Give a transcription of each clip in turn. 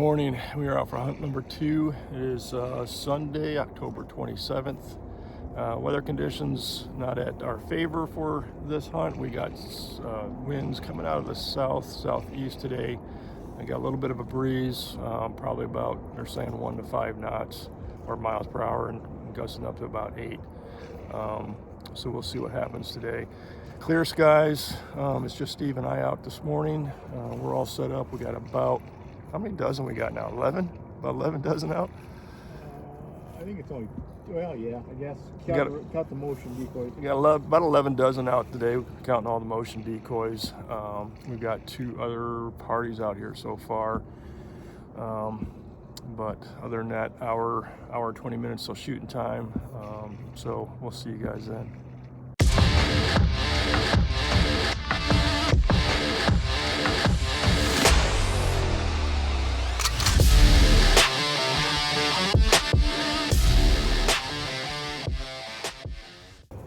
morning. We are out for hunt number 2. It is Sunday, October 27th. Weather conditions not at our favor for this hunt. We got winds coming out of the southeast today. I got a little bit of a breeze, probably about, they're saying 1 to 5 knots or miles per hour, and gusting up to about 8. So we'll see what happens today. Clear skies. It's just Steve and I out this morning. We're all set up. We got about, how many dozen we got now? 11? About 11 dozen out? I think it's only, well, yeah, I guess. Count the motion decoys. We got about 11 dozen out today, counting all the motion decoys. We've got 2 other parties out here so far. But other than that, hour 20 minutes till shooting time. So we'll see you guys then.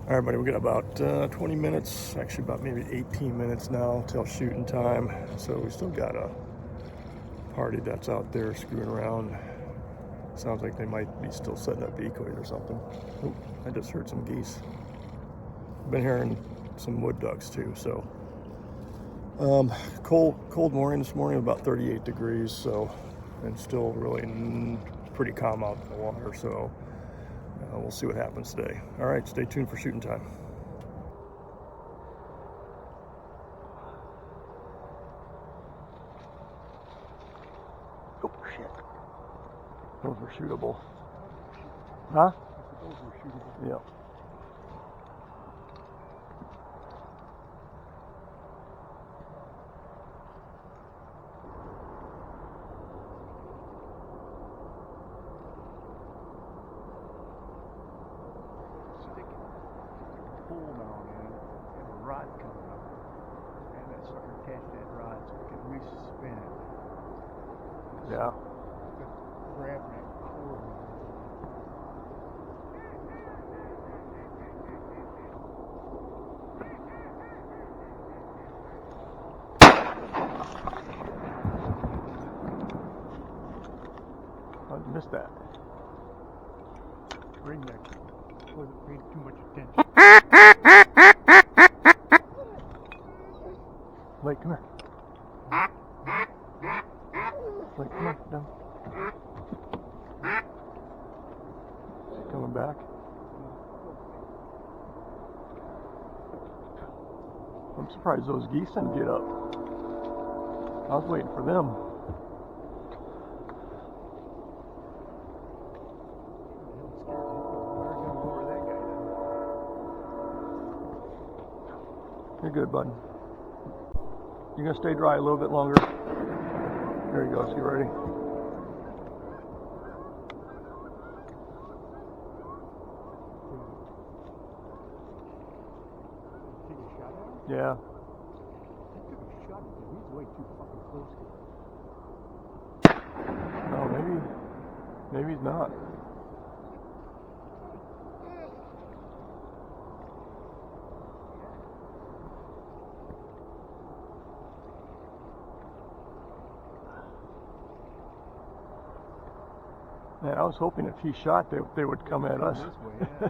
All right, buddy, we got about 20 minutes, actually about maybe 18 minutes now till shooting time. So we still got a party that's out there screwing around. Sounds like they might be still setting up decoys or something. Oh, I just heard some geese. Been hearing some wood ducks too. So cold morning this morning, about 38 degrees. So, and still really pretty calm out in the water. So we'll see what happens today. All right, stay tuned for shooting time. Oh shit! Those were shootable. Huh? Those were shootable. Yep. Pull now, man, and a rod coming up, and that sucker attached to that rod so we can re-spin it. Yeah. Grab that cord. I missed that. Ringneck wasn't paying too much attention. Wait, come here. Wait, come here. Down. Is he coming back? I'm surprised those geese didn't get up. I was waiting for them. You're good, bud. You're gonna stay dry a little bit longer. There he goes. You ready? Take a shot at him? Yeah. I took a shot at him. He's way too fucking close to No, maybe he's not. Man, I was hoping if he shot, they would come at us. this way, yeah.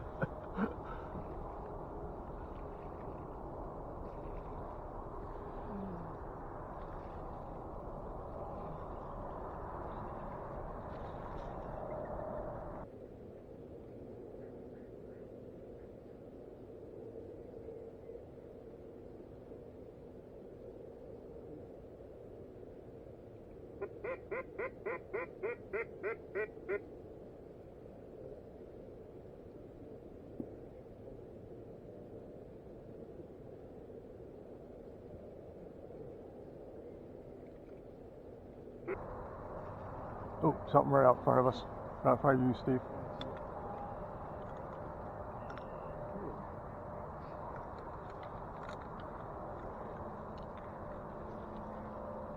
Oh, something right out in front of us. Right in front of you, Steve.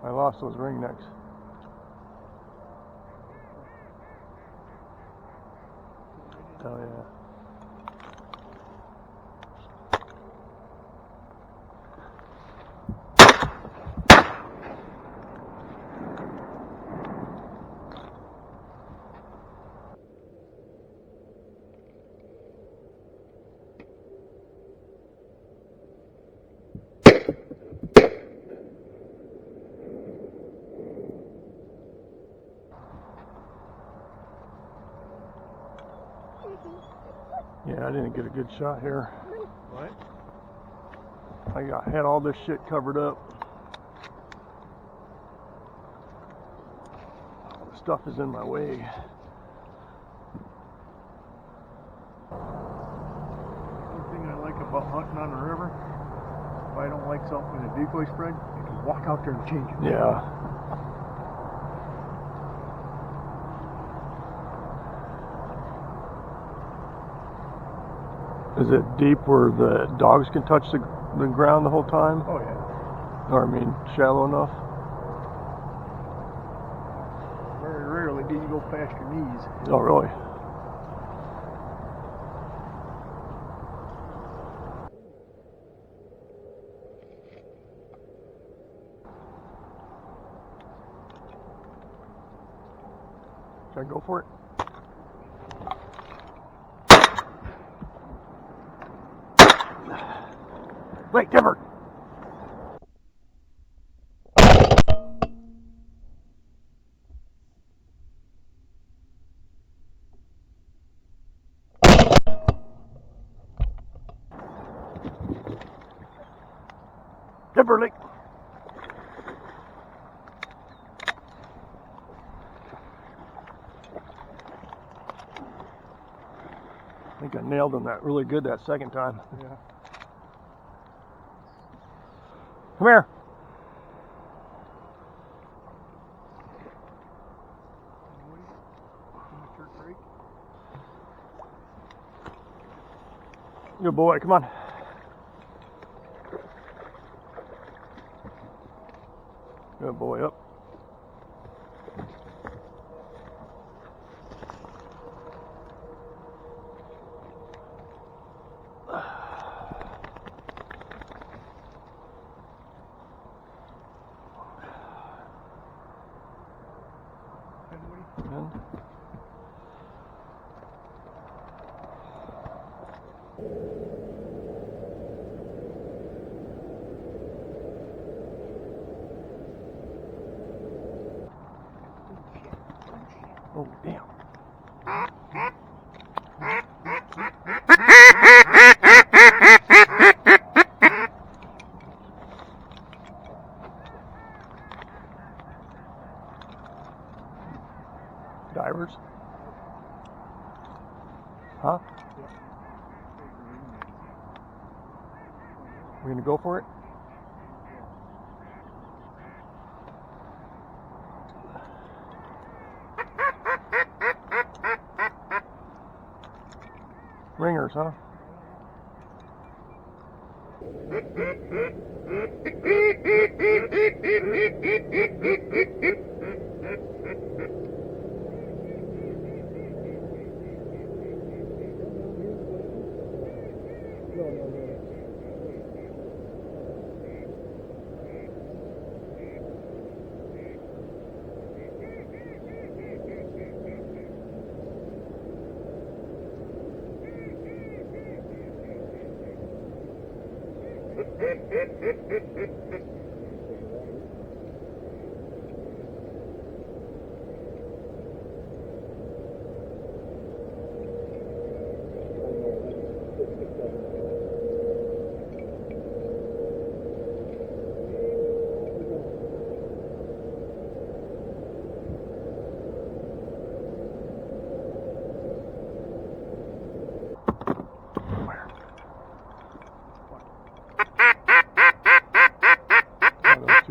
I lost those ringnecks. Oh yeah. Yeah, I didn't get a good shot here. What? Had all this shit covered up. All the stuff is in my way. One thing I like about hunting on the river, if I don't like something in a decoy spread, I can walk out there and change it. Yeah. Is it deep where the dogs can touch the ground the whole time? Oh yeah. Or I mean, shallow enough? Very rarely do you go past your knees. Oh, really? Should I go for it? Wait, timber! Timberlake! I think I nailed him that really good that second time. Yeah. Come here. Good boy, come on. Good boy, up. And oh, damn. Divers? Huh? We're gonna go for it? Ringers, huh?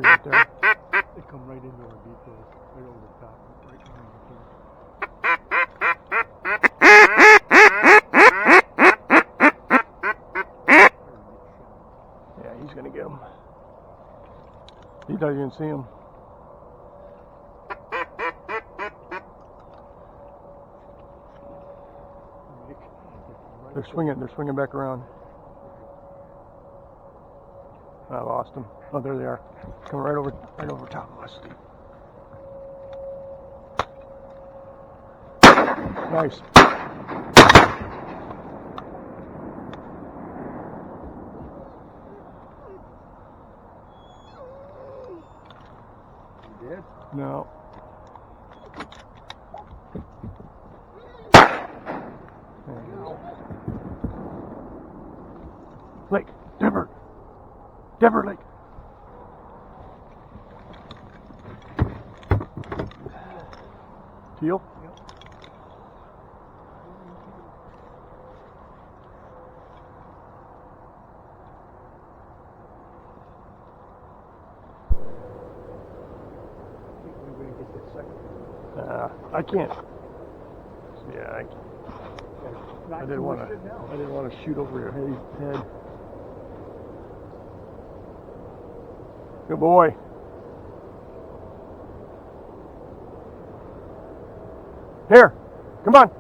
Right there. They come right into our decoys, right over the top, right behind the camera. Yeah, he's gonna get him. He doesn't even see him. They're swinging back around. I lost them. Oh, there they are. Coming right over top of us. Nice. You did? No. Lake. Denver. Denver Lake. Teal? Yep. I can't. Yeah, I didn't want to shoot over your head. Good boy. Here, come on.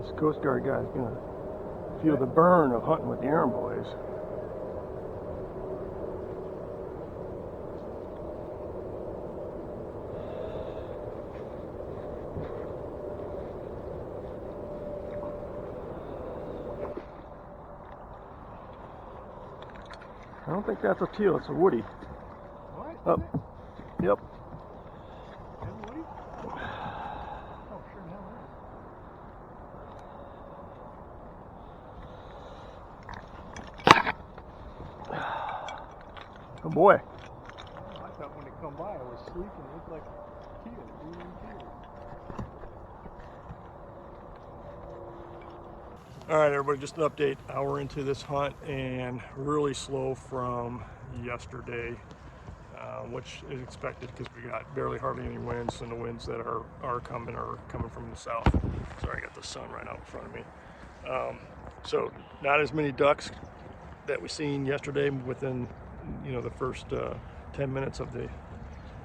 This Coast Guard guy's gonna feel the burn of hunting with the Arend Boys. I don't think that's a teal, it's a woody. What? Up. Yep. Woody? Oh, sure now. Good boy. I thought when it come by, I was sleeping. It looked like a teal. All right, everybody, just an update. Hour into this hunt and really slow from yesterday, which is expected because we got barely hardly any winds, and the winds that are coming from the south. Sorry, I got the sun right out in front of me. So not as many ducks that we seen yesterday within the first 10 minutes of the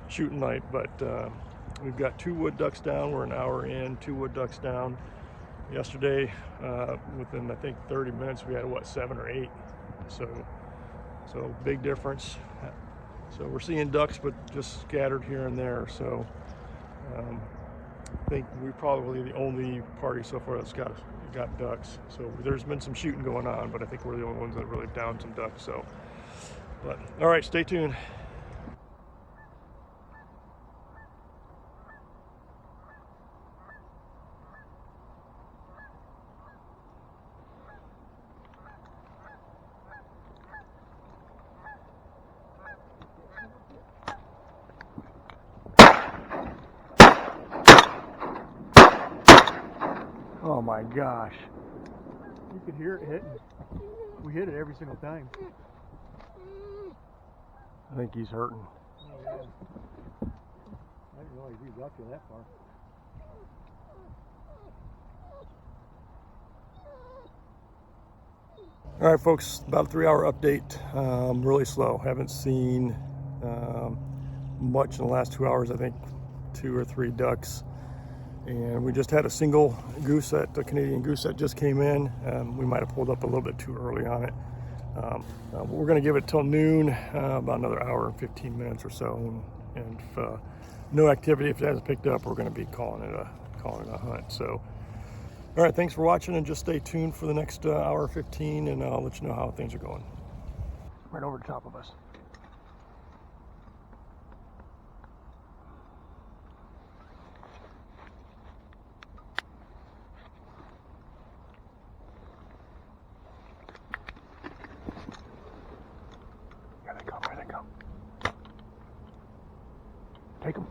shooting night, but we've got 2 wood ducks down. We're an hour in, 2 wood ducks down. Yesterday, within I think 30 minutes, we had 7 or 8. So big difference. So we're seeing ducks, but just scattered here and there. So I think we're probably the only party so far that's got ducks. So there's been some shooting going on, but I think we're the only ones that really downed some ducks. So, but all right, stay tuned. Oh my gosh. You could hear it hitting. We hit it every single time. I think he's hurting. Oh, yeah. I didn't realize he got you that far. All right, folks, about a 3-hour update. Really slow. Haven't seen much in the last 2 hours. I think 2 or 3 ducks. And we just had a single goose, a Canadian goose that just came in. We might have pulled up a little bit too early on it. We're going to give it till noon, about another hour and 15 minutes or so. And if no activity, if it hasn't picked up, we're going to be calling it a hunt. So, all right, thanks for watching, and just stay tuned for the next hour 15, and I'll let you know how things are going. Right over the top of us. Here they come, here they come. Take them.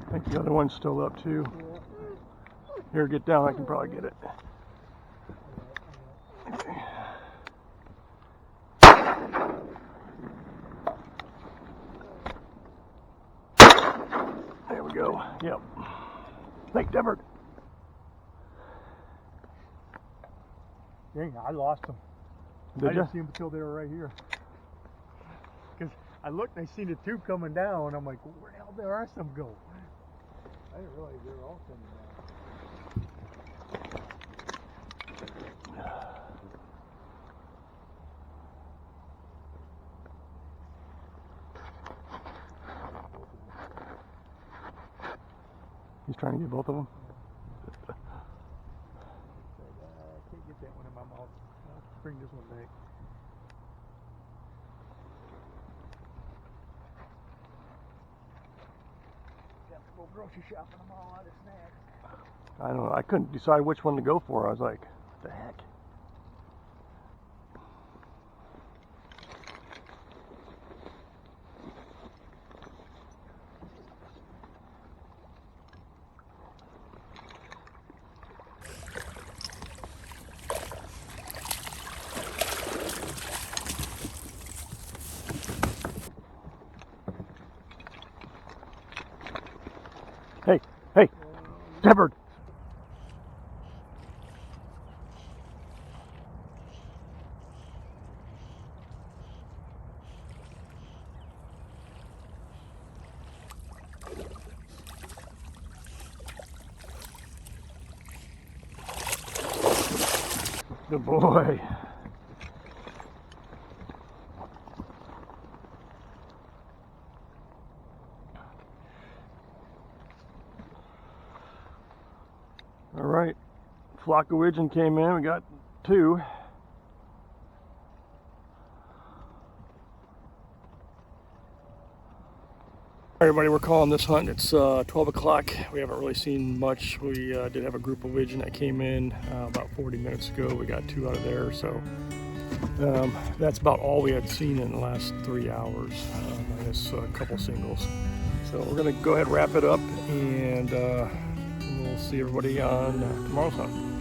I think the other one's still up too. Here, get down, I can probably get it. There we go. Yep. Lake Devert. Dang, I lost them. I didn't see them until they were right here. Because I looked and I seen the tube coming down. I'm like, where the hell did the rest of them go? I didn't realize they were all coming down. He's trying to get both of them. I can't get that one in my mouth. I'll bring this one back. Got to go grocery shopping. I'm all out of snacks. I don't know. I couldn't decide which one to go for. I was like, what the heck? Hey, hey, Shepard. Good boy. All right, flock of widgeon came in. We got 2. Everybody, we're calling this hunt. It's 12 o'clock. We haven't really seen much. We did have a group of widgeon that came in about 40 minutes ago. We got 2 out of there, so that's about all we had seen in the last 3 hours, minus a couple singles. So we're gonna go ahead and wrap it up, and we'll see everybody on tomorrow's hunt.